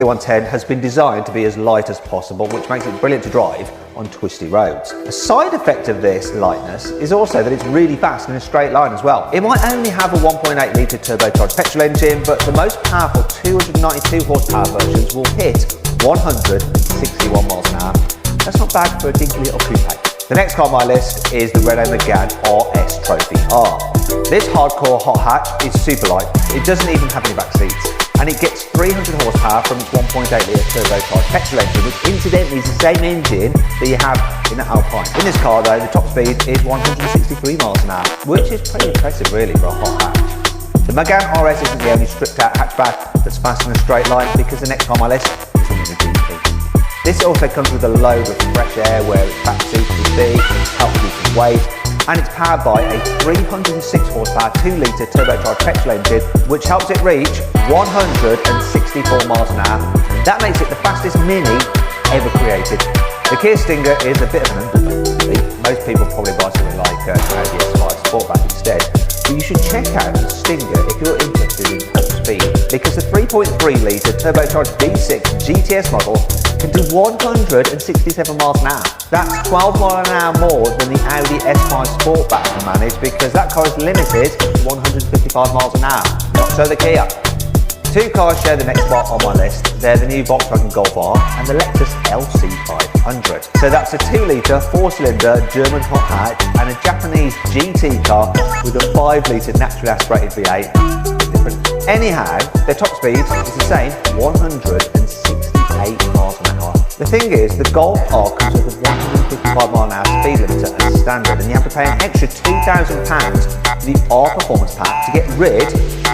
110 has been designed to be as light as possible, which makes it brilliant to drive on twisty roads. A side effect of this lightness is also that it's really fast in a straight line as well. It might only have a 1.8 litre turbocharged petrol engine, but the most powerful 292 horsepower versions will hit 161 miles an hour. That's not bad for a dinky little coupe. The next car on my list is the Renault Megane RS Trophy R. This hardcore hot hatch is super light. It doesn't even have any back seats, and it gets 300 horsepower from its 1.8 litre turbocharged petrol engine, which incidentally is the same engine that you have in the Alpine. In this car though, the top speed is 163 miles an hour, which is pretty impressive really for a hot hatch. The Megane RS isn't the only stripped out hatchback that's fast in a straight line, because the next car on my list is the GT. This also comes with a load of fresh air where its back seat will be, helps reduce weight, and it's powered by a 306 horsepower 2 litre turbocharged petrol engine, which helps it reach 164 miles an hour. That makes it the fastest Mini ever created. The Kia Stinger is a bit of an underdog. Most people probably buy something like an Audi S5 Sportback instead, but you should check out the Stinger if you're interested in top speed, because the 3.3 litre turbocharged V6 GTS model can do 167 miles an hour. That's 12 miles an hour more than the Audi S5 Sportback can manage, because that car is limited to 155 miles an hour. Not so the Kia. Two cars share the next spot on my list. They're the new Volkswagen Golf R and the Lexus LC500. So that's a 2 litre 4-cylinder German hot hatch and a Japanese GT car with a 5 litre naturally aspirated V8. Different. Anyhow, their top speed is the same, 168 miles an hour. The thing is, the Golf R comes with a 155 mile an hour speed limiter as standard, and you have to pay an extra £2,000 for the R Performance Pack to get rid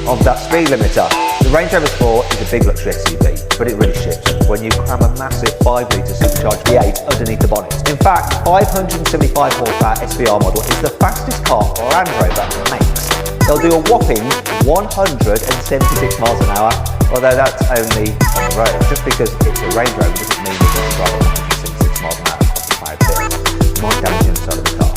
of that speed limiter. The Range Rover Sport is a big luxury SUV, but it really ships when you cram a massive 5 litre supercharged V8 underneath the bonnet. In fact, 575 horsepower SVR model is the fastest car Land Rover makes. They'll do a whopping 176 miles an hour, although that's only on the road. Just because it's a Range Rover doesn't mean that you can drive 176 miles an hour across the 5 tip. It might damage the inside of the car.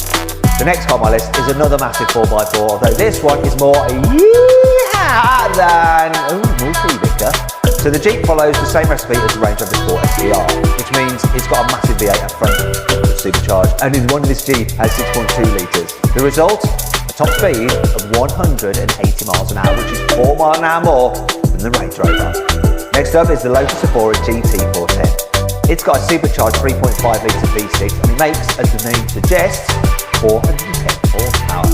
The next car on my list is another massive 4x4, although this one is more a yeehaw than multi-litre. So the Jeep follows the same recipe as the Range Rover Sport SVR, which means it's got a massive V8 up front that's supercharged, and in one of this Jeep has 6.2 litres. The result? A top speed of 180 miles an hour, which is 4 miles an hour more than the Range Rover. Next up is the Lotus Evora GT410. It's got a supercharged 3.5 litre V6, and it makes, as the name suggests, 410 horsepower.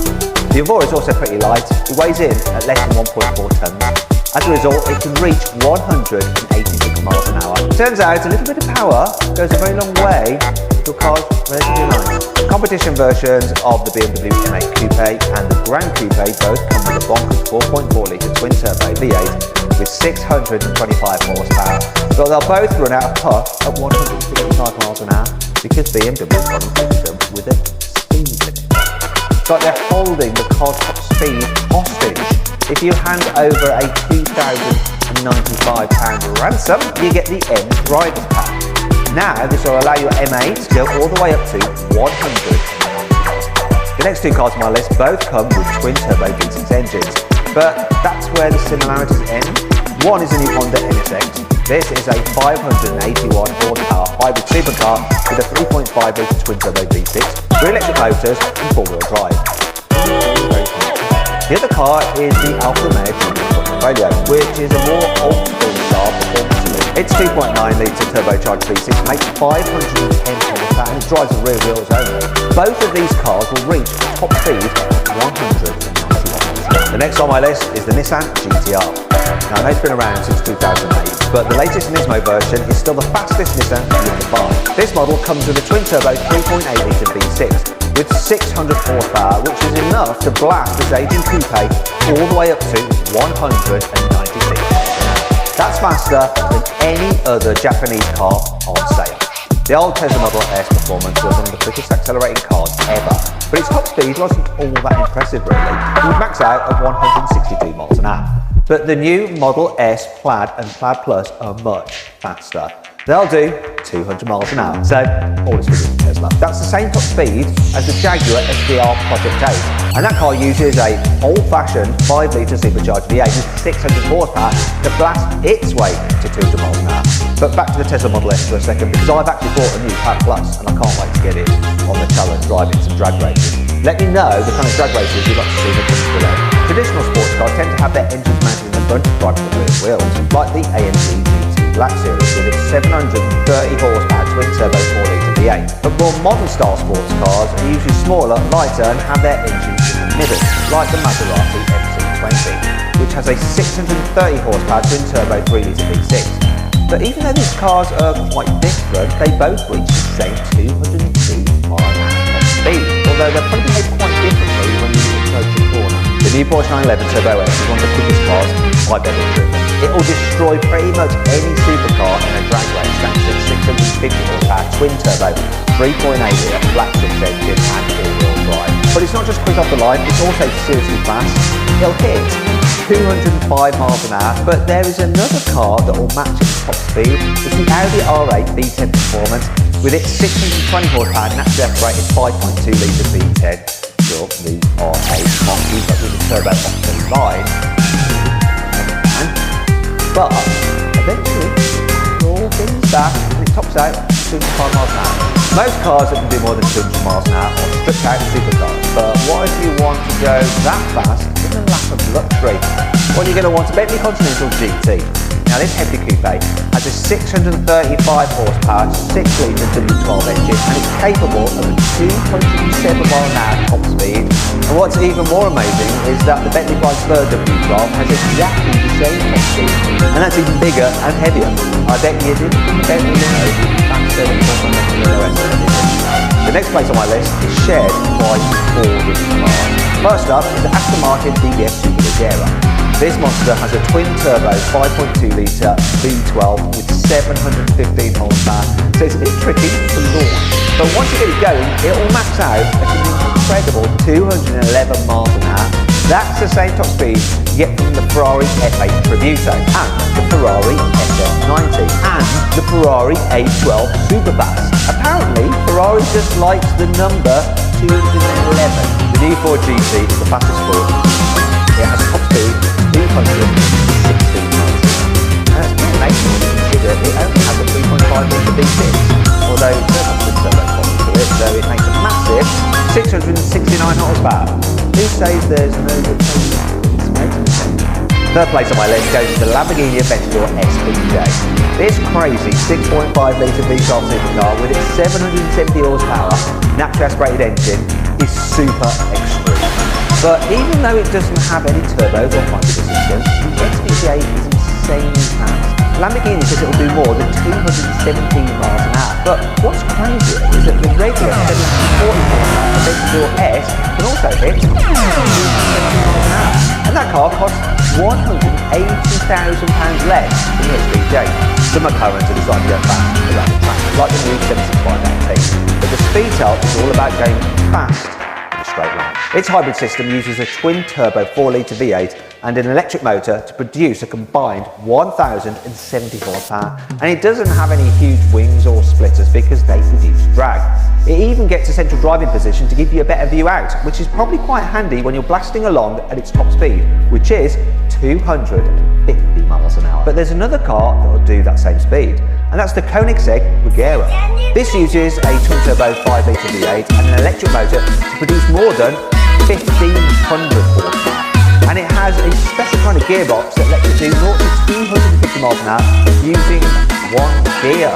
The Evora is also pretty light. It weighs in at less than 1.4 tonnes. As a result, it can reach 186 miles an hour. Turns out a little bit of power goes a very long way to a car's relatively light. Competition versions of the BMW M8 Coupe and the Grand Coupe both come with a bonkers 4.4 litre twin-turbo V8 with 625 horsepower, but they'll both run out of puff at 165 miles an hour because BMW promised them with a speed limit. It's like they're holding the car's top speed hostage. If you hand over a £2,095 ransom, you get the M Driver's Pack. Now, this will allow your M8 to go all the way up to 100. The next two cars on my list both come with twin-turbo V6 engines, but that's where the similarities end. One is a new Honda NSX. This is a 581 horsepower hybrid supercar with a 3.5 litre twin-turbo V6, 3 electric motors and 4-wheel drive. The other car is the Alfa Romeo Portfolio, which is a more old-school style performance saloon. Its 2.9 litre turbocharged V6 makes 510 horsepower and it drives the rear wheels only. Both of these cars will reach a top speed of 191 miles. The next on my list is the Nissan GT-R. Now, I know it's been around since 2008, but the latest Nismo version is still the fastest Nissan you can buy. This model comes with a twin-turbo 3.8 litre V6 with 600 horsepower, which is enough to blast this aging coupe all the way up to 196 miles an hour. That's faster than any other Japanese car on sale. The old Tesla Model S Performance was one of the quickest accelerating cars ever, but its top speed wasn't all that impressive really. It would max out at 162 miles an hour. But the new Model S Plaid and Plaid Plus are much faster. They'll do 200 miles an hour, so all is forgiven Tesla. That's the same top speed as the Jaguar SVR Project 8, and that car uses a old-fashioned 5-litre supercharged V8 with 600 horsepower to blast its way to 200 miles an hour. But back to the Tesla Model S for a second, because I've actually bought a new Plaid Plus, and I can't wait to get it on the challenge driving some drag races. Let me know the kind of drag races you'd like to see in the comments below. Traditional sports cars tend to have their engines mounted in the front, driving the rear wheels, like the AMG GT Black Series with its 730 horsepower twin-turbo 4-litre V8. But more modern-style sports cars are usually smaller, lighter, and have their engines in the middle, like the Maserati MC20, which has a 630 horsepower twin-turbo 3-litre V6. But even though these cars are quite different, they both reach the same 202 mile an hour top speed, although they'll probably behave quite differently when you approach a corner. The new Porsche 911 Turbo S is one of the quickest cars I've ever driven. It will destroy pretty much any supercar in a drag race thanks to its 650 horsepower twin-turbo 3.8-litre black-six engine and all-wheel drive. But it's not just quick off the line, it's also seriously fast. It'll hit 205 miles an hour, but there is another car that will match its top speed. It's the Audi R8 V10 Performance with its 620 horsepower naturally aspirated 5.2-litre V10. Sure, the R8 can't keep up with the turbo off the line, but eventually it all things back and it tops out 205 miles an hour. Most cars that can do more than 200 miles an hour are stripped out supercars, but what if you want to go that fast in a lap of luxury? Well, you're going to want a Bentley Continental GT. Now this hefty coupe has a 635 horsepower 6-litre W12 engine and it's capable of a 207 mile an hour top speed. And what's even more amazing is that the Bentley Spur W12 has exactly the same top speed, and that's even bigger and heavier. I bet you didn't think the Bentley Limo would be faster than the rest of it. The next place on my list is shared by 4 different cars. First up is the Aston Martin DBS Superleggera. This monster has a twin-turbo 5.2-litre V12 with 715 horsepower, so it's a bit tricky to launch. But once you get it going, it will max out at an incredible 211 miles an hour. That's the same top speed you get from the Ferrari F8 Tributo and the Ferrari SF90 and the Ferrari A12 Superfast. Apparently, Ferrari just likes the number 211. The new Ford GT is the fastest Ford. It has top speed 260 miles. And that's pretty amazing when you consider it only has a 3.5-litre V6, although it does have some turbo problems to it, so it makes a massive 669 horsepower. Who says there's no good thing? It's making sense. Third place on my list goes to the Lamborghini Aventador SVJ. This crazy 6.5-litre V12 supercar with its 770 horsepower naturally aspirated engine is super extreme. But even though it doesn't have any turbos or hybrid assistance, the SVJ is insanely fast. Lamborghini says it will do more than 217 miles an hour. But what's crazier is that the regular 740 horsepower Aventador S can also hit 270 miles an hour. And that car costs £180,000 less than the SVJ. Some McLarens are designed to go fast around the track, like the new 765 But the Speedtail is all about going fast in a straight line. Its hybrid system uses a twin-turbo 4-litre V8 and an electric motor to produce a combined 1,070 horsepower, and it doesn't have any huge wings or splitters because they produce drag. It even gets a central driving position to give you a better view out, which is probably quite handy when you're blasting along at its top speed, which is 250 miles an hour. But there's another car that will do that same speed, and that's the Koenigsegg Regera. This uses a twin-turbo 5-litre V8 and an electric motor to produce more than 1,500 horsepower. And it has a special kind of gearbox that lets it do 0 to 250 miles an hour using one gear.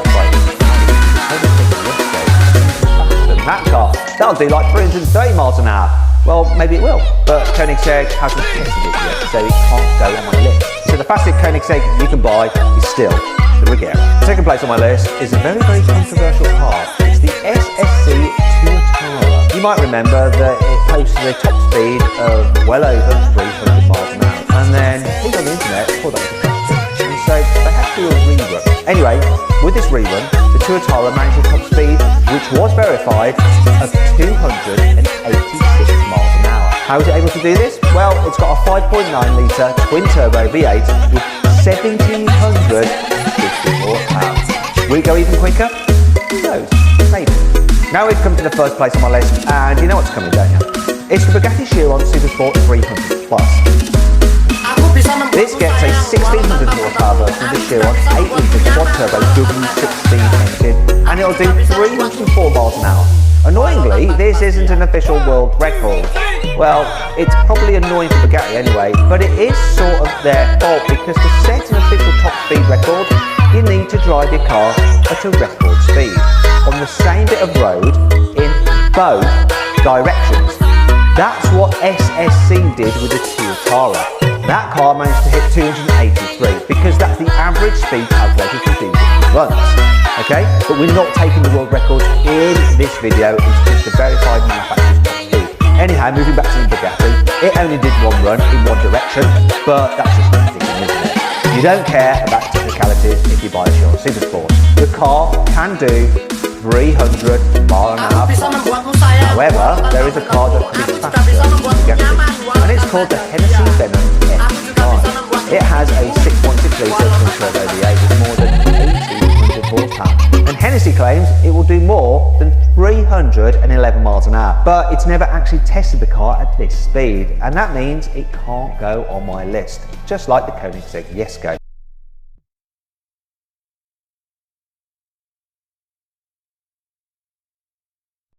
That car, that'll do like 330 miles an hour. Well, maybe it will, but Koenigsegg hasn't tested it yet, so it can't go on my list. So the fastest Koenigsegg you can buy is still the Regera. Second place on my list is a very, very controversial car. It's the SSC Tuatara. You might remember that it posted a top speed of well over 300 miles an hour, and then people on the internet thought that was a and so they had to do a rerun. Anyway, with this rerun, the Tuatara managed a top speed, which was verified, of 286 miles an hour. How is it able to do this? Well, it's got a 5.9 litre twin turbo V8 with 1750 horsepower. Will it go even quicker? Who knows? Maybe. Now we've come to the first place on my list, and you know what's coming, don't you? It's the Bugatti Chiron Supersport 300 Plus. This gets a 1600 horsepower version of the Chiron 8-litre quad-turbo W16 engine, and it'll do 304 miles an hour. Annoyingly, this isn't an official world record. Well, it's probably annoying for Bugatti anyway, but it is sort of their fault, because to set an official top speed record, you need to drive your car at a record speed on the same bit of road in both directions. That's what SSC did with the Tuatara. That car managed to hit 283 because that's the average speed calculated from these runs. Okay, but we're not taking the world record in this video, it's just the verified manufacturer's top speed. Anyhow, moving back to the Bugatti, it only did one run in one direction, but that's just nothing, isn't it? You don't care about technicalities if you buy a Chiron Supersport. The car can do 300 mile an hour plus. However, there is a car that can be faster than the Bugatti, and it's called the Hennessy Venom F5. It has a 6.6 litre twin turbo V8 with more than 1800 horsepower, and Hennessy claims it will do more than 311 miles an hour, but it's never actually tested the car at this speed, and that means it can't go on my list, just like the Koenigsegg Jesko.